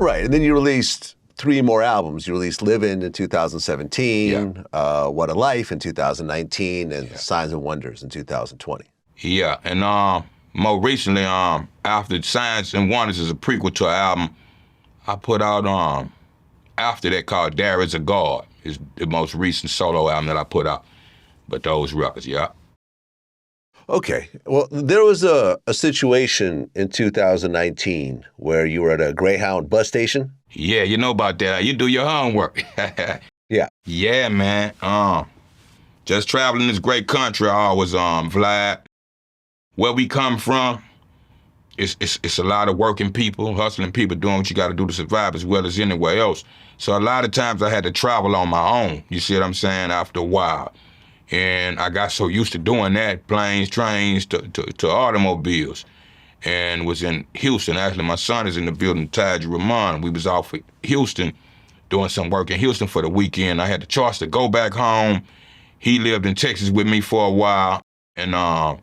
Right, and then you released 3 more albums. You released Livin' in 2017, What a Life in 2019, and Signs and Wonders in 2020. Yeah, and more recently, after Signs and Wonders is a prequel to an album, I put out after that called There Is a God. Is the most recent solo album that I put out. But those records, yeah. Okay, well, there was a situation in 2019 where you were at a Greyhound bus station. Yeah, you know about that. You do your homework. Yeah. Yeah, man. Just traveling this great country, I always Vlad. Where we come from, it's a lot of working people, hustling people, doing what you got to do to survive as well as anywhere else. So a lot of times I had to travel on my own. You see what I'm saying? After a while. And I got so used to doing that, planes, trains, to automobiles, and was in Houston. Actually, my son is in the building, Taj Rahman. We was off at Houston doing some work in Houston for the weekend. I had the choice to go back home. He lived in Texas with me for a while, and I'll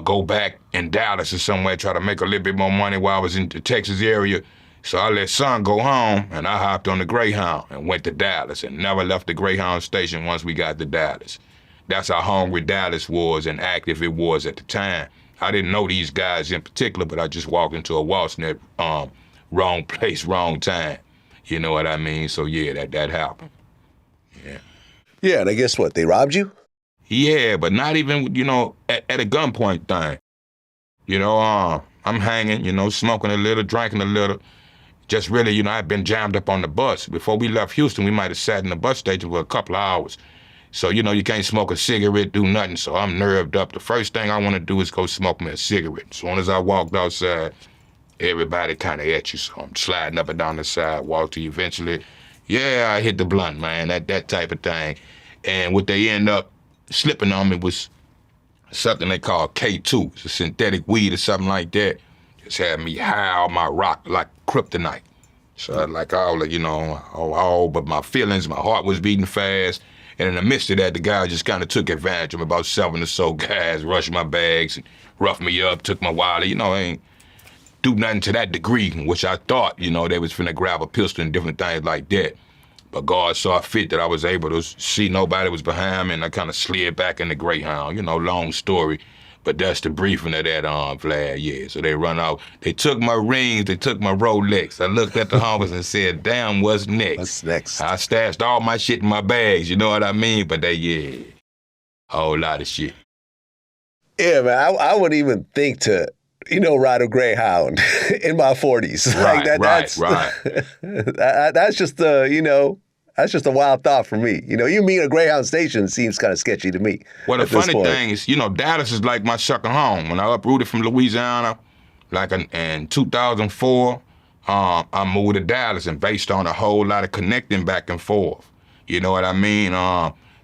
go back in Dallas or somewhere, try to make a little bit more money while I was in the Texas area. So I let son go home, and I hopped on the Greyhound and went to Dallas and never left the Greyhound station once we got to Dallas. That's how hungry Dallas was and active it was at the time. I didn't know these guys in particular, but I just walked into a waltz net, wrong place, wrong time. You know what I mean? So yeah, that happened. Yeah. Yeah, and I guess what, they robbed you? Yeah, but not even, at a gunpoint thing. I'm hanging, smoking a little, drinking a little. Just really, I'd been jammed up on the bus. Before we left Houston, we might have sat in the bus station for a couple of hours. So, you can't smoke a cigarette, do nothing. So I'm nerved up. The first thing I want to do is go smoke me a cigarette. As soon as I walked outside, everybody kind of at you. So I'm sliding up and down the sidewalk till eventually, I hit the blunt, man, that type of thing. And what they end up slipping on me was something they call K2. It's a synthetic weed or something like that. Just had me high on my rock like kryptonite. So but my feelings, my heart was beating fast. And in the midst of that, the guy just kind of took advantage of me. About 7 or so guys rushed my bags and roughed me up, took my wallet. Ain't do nothing to that degree, which I thought, they was finna grab a pistol and different things like that. But God saw fit that I was able to see nobody was behind me, and I kind of slid back in the Greyhound. Long story. But that's the briefing of that, Vlad, yeah. So they run out. They took my rings, they took my Rolex. I looked at the homies and said, damn, what's next? What's next? I stashed all my shit in my bags, you know what I mean? But a whole lot of shit. Yeah, man, I wouldn't even think to, ride a Greyhound in my 40s. Right. That's just that's just a wild thought for me. You mean a Greyhound station seems kind of sketchy to me. Well, the funny thing is, Dallas is like my second home. When I uprooted from Louisiana, like in 2004, I moved to Dallas, and based on a whole lot of connecting back and forth. You know what I mean?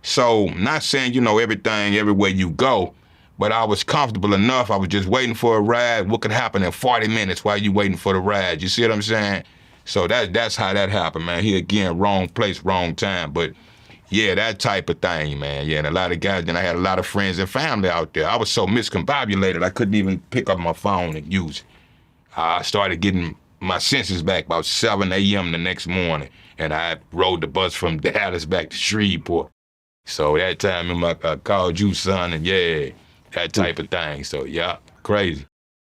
So not saying, everything everywhere you go, but I was comfortable enough. I was just waiting for a ride. What could happen in 40 minutes while you waiting for the ride? You see what I'm saying? So that's how that happened, man. Here again, wrong place, wrong time. But yeah, that type of thing, man. Yeah, and a lot of guys, then I had a lot of friends and family out there. I was so miscombobulated, I couldn't even pick up my phone and use it. I started getting my senses back about 7 a.m. the next morning, and I rode the bus from Dallas back to Shreveport. So that time, I called you, son, and that type of thing. So yeah, crazy.